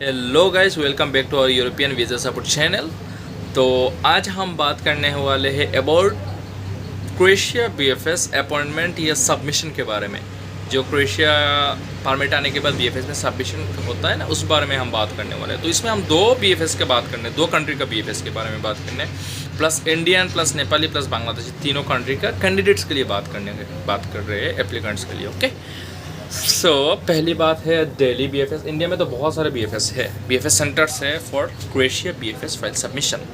Hello guys, welcome back to our European visa support channel. तो आज हम बात करने वाले हैं अबाउट क्रोएशिया बीएफएस अपॉइंटमेंट या सबमिशन के बारे में। जो क्रोएशिया परमिट आने के बाद बीएफएस में सबमिशन होता है ना, उस बारे में हम बात करने वाले हैं। तो इसमें हम दो बीएफएस के बात करने, दो कंट्री का बीएफएस के बारे में बात करने, plus Indian plus Nepali plus Bangladeshi तीनों कंट्री का कैंडिडेट्स के लिए बात कर रहे हैं, एप्लीकेंट्स के लिए। ओके, पहली बात है दिल्ली बीएफएस। इंडिया में तो बहुत सारे बीएफएस है, बीएफएस सेंटर्स है for Croatia BFS file submission.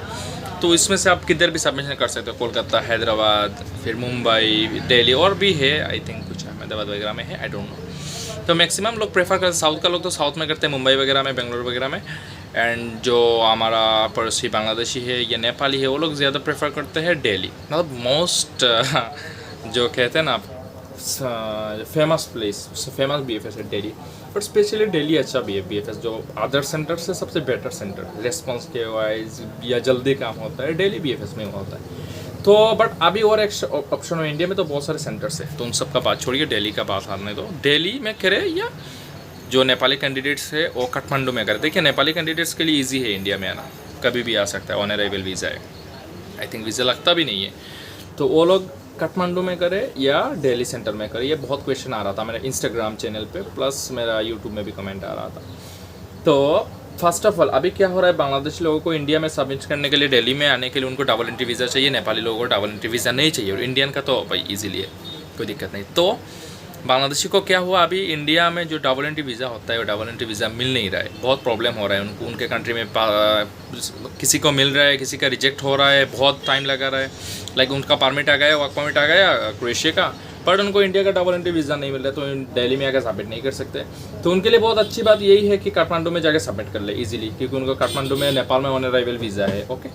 तो इसमें से आप किधर भी सबमिशन कर सकते हो, कोलकाता, हैदराबाद, फिर मुंबई, दिल्ली, और भी है आई थिंक कुछ अहमदाबाद वगैरह में है, आई डोंट नो। तो मैक्सिमम लोग प्रेफर करते हैं, साउथ का लोग तो साउथ में करते हैं, मुंबई वगैरह में, बेंगलुरु वगैरह में। एंड जो हमारा पड़ोसी बांग्लादेशी है या नेपाली है, वो लोग ज़्यादा प्रेफर करते हैं दिल्ली। मतलब मोस्ट जो कहते हैं ना फेमस प्लेस, फेमस बीएफएस है दिल्ली। बट स्पेशली दिल्ली अच्छा भी है बीएफएस, जो अदर सेंटर से सबसे बेटर सेंटर, रेस्पॉन्स के वाइज या जल्दी काम होता है दिल्ली बीएफएस में होता है। तो बट अभी और एक ऑप्शन है, इंडिया में तो बहुत सारे सेंटर्स है, तो उन सब का बात छोड़िए, दिल्ली का बात आने दो। दिल्ली में करे या जो नेपाली कैंडिडेट्स है वो काठमांडू में करे। देखिए, नेपाली कैंडिडेट्स के लिए ईजी है इंडिया में आना, कभी भी आ सकता है, ऑन अराइवल वीज़ा है, आई थिंक वीज़ा लगता भी नहीं है। तो वो लोग काठमांडू में करे या दिल्ली सेंटर में करे। ये बहुत क्वेश्चन आ रहा था मेरे इंस्टाग्राम चैनल पे, प्लस मेरा यूट्यूब में भी कमेंट आ रहा था। तो फर्स्ट ऑफ ऑल अभी क्या हो रहा है, बांग्लादेशी लोगों को इंडिया में सबमिट करने के लिए, दिल्ली में आने के लिए उनको डबल एंट्री वीज़ा चाहिए, नेपाली लोगों को डबल एंट्री वीज़ा नहीं चाहिए, और इंडियन का तो भाई ईजिली है, कोई दिक्कत नहीं। तो बांग्लादेशी को क्या हुआ, अभी इंडिया में जो डबल एंट्री वीज़ा होता है वो डबल एंट्री वीज़ा मिल नहीं रहा है, बहुत प्रॉब्लम हो रहा है उनको। उनके कंट्री में किसी को मिल रहा है, किसी का रिजेक्ट हो रहा है, बहुत टाइम लगा रहा है। लाइक उनका परमिट आ गया, वर्क परमिट आ गया क्रोएशिया का, बट उनको इंडिया का डबल एंट्री वीज़ा नहीं मिल रहा है, तो दिल्ली में आकर सबमिट नहीं कर सकते। तो उनके लिए बहुत अच्छी बात यही है कि काठमांडू में जाकर सबमिट कर ले इजीली, क्योंकि उनको काठमांडू में नेपाल में ऑन अराइवल वीज़ा है। ओके,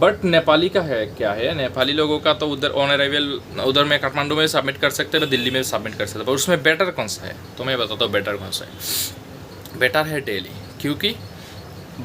बट नेपाली का है क्या है, नेपाली लोगों का तो उधर ऑन अराइवल, उधर में काठमांडू में सबमिट कर सकते हैं, दिल्ली में सबमिट कर सकते हैं, पर उसमें बेटर कौन सा है तो मैं बताता हूँ। बेटर कौन सा है, बेटर है दिल्ली, क्योंकि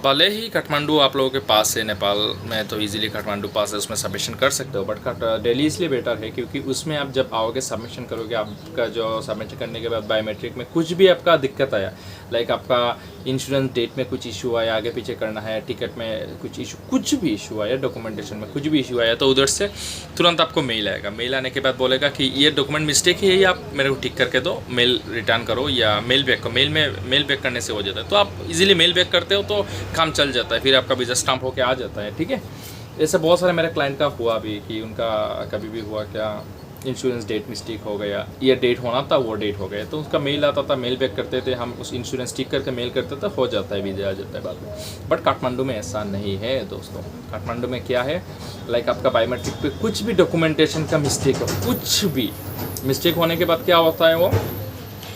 भले ही काठमांडू आप लोगों के पास है, नेपाल में तो इजीली काठमांडू पास है, उसमें सबमिशन कर सकते हो। बट दिल्ली इसलिए बेटर है क्योंकि उसमें आप जब आओगे सबमिशन करोगे, आपका जो सबमिशन करने के बाद बायोमेट्रिक में कुछ भी आपका दिक्कत आया, लाइक आपका इंश्योरेंस डेट में कुछ इशू आया, आगे पीछे करना है, टिकट में कुछ इशू, कुछ भी इशू आया, डॉक्यूमेंटेशन में कुछ भी इशू आया, तो उधर से तुरंत आपको मेल आएगा। मेल आने के बाद बोलेगा कि ये डॉक्यूमेंट मिस्टेक है, ये आप मेरे को ठीक करके दो, मेल रिटर्न करो या मेल बैक करो। मेल बैक करने से हो जाता है, तो आप इजीली मेल बैक करते हो तो काम चल जाता है, फिर आपका वीज़ा स्टाम्प होके आ जाता है। ठीक है, ऐसे बहुत सारे मेरे क्लाइंट का हुआ भी कि उनका कभी भी हुआ क्या, इंश्योरेंस डेट मिस्टेक हो गया, ये डेट होना था वो डेट हो गया, तो उसका मेल आता था, मेल बैक करते थे, हम उस इंश्योरेंस टिक करके मेल करते थे, हो जाता है, वीज़ा आ जाता है बाद में। बट काठमांडू में ऐसा नहीं है दोस्तों। काठमांडू में क्या है, लाइक आपका बायोमेट्रिक पे कुछ भी डॉक्यूमेंटेशन का मिस्टेक हो, कुछ भी मिस्टेक होने के बाद क्या होता है,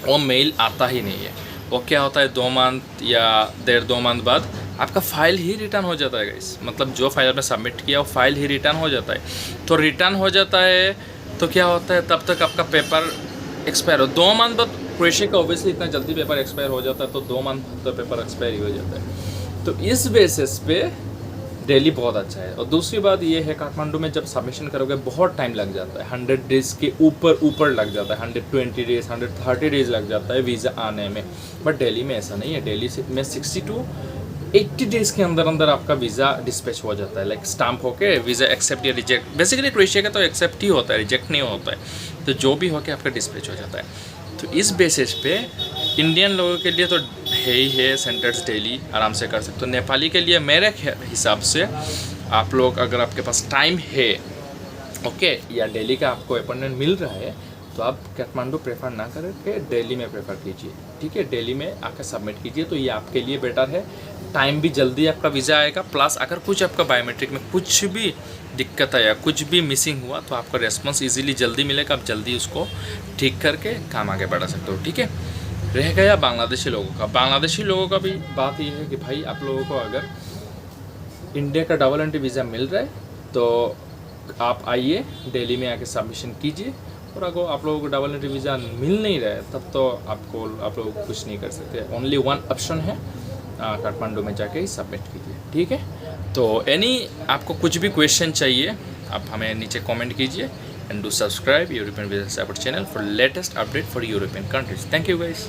वो मेल आता ही नहीं है। वो क्या होता है, 2 मंथ या 1.5-2 मंथ बाद आपका फ़ाइल ही रिटर्न हो जाता है गाइस। मतलब जो फाइल आपने सबमिट किया वो फाइल ही रिटर्न हो जाता है। तो रिटर्न हो जाता है तो क्या होता है, तब तक आपका पेपर एक्सपायर हो, 2 मंथ बाद। क्रोएशिया का ऑब्वियसली इतना जल्दी पेपर एक्सपायर हो जाता है, तो 2 मंथ तो पेपर एक्सपायर ही हो जाता है। तो इस बेसिस पे दिल्ली बहुत अच्छा है। और दूसरी बात ये है, काठमांडू में जब सबमिशन करोगे बहुत टाइम लग जाता है, 100 डेज़ के ऊपर लग जाता है, 120 डेज़ 130 डेज़ लग जाता है वीज़ा आने में। बट दिल्ली में ऐसा नहीं है, दिल्ली में 60 to 80 डेज़ के अंदर आपका वीज़ा डिस्पैच हो जाता है, लाइक स्टाम्प होके वीज़ा एक्सेप्ट या रिजेक्ट। बेसिकली क्रोएशिया का तो एक्सेप्ट ही होता है, रिजेक्ट नहीं होता है, तो जो भी होके आपका डिस्पैच हो जाता है। तो इस बेसिस पे इंडियन लोगों के लिए तो है ही है सेंटर्स, दिल्ली आराम से कर सकते हो। नेपाली के लिए मेरे हिसाब से आप लोग, अगर आपके पास टाइम है, ओके, या दिल्ली का आपको अपॉइंटमेंट मिल रहा है, तो आप काठमांडू प्रेफर ना करके दिल्ली में प्रेफर कीजिए। ठीक है, दिल्ली में आकर सबमिट कीजिए, तो ये आपके लिए बेटर है। टाइम भी जल्दी आपका वीज़ा आएगा, प्लस अगर कुछ आपका बायोमेट्रिक में कुछ भी दिक्कत आया, कुछ भी मिसिंग हुआ, तो आपका रेस्पॉन्स इजीली जल्दी मिलेगा, आप जल्दी उसको ठीक करके काम आगे बढ़ा सकते हो। ठीक है, रह गया बांग्लादेशी लोगों का। बांग्लादेशी लोगों का भी बात ये है कि भाई आप लोगों को अगर इंडिया का डबल एंट्री वीज़ा मिल रहा है तो आप आइए, दिल्ली में आके सबमिशन कीजिए। और अगर आप लोगों को डबल एंट्री वीज़ा मिल नहीं रहा है, तब तो आप लोग कुछ नहीं कर सकते। ओनली वन ऑप्शन है, काठमांडू में जाके ही सबमिट कीजिए। ठीक है, तो आपको कुछ भी क्वेश्चन चाहिए आप हमें नीचे कमेंट कीजिए, and do subscribe European visa support channel for latest update for European countries. Thank you guys.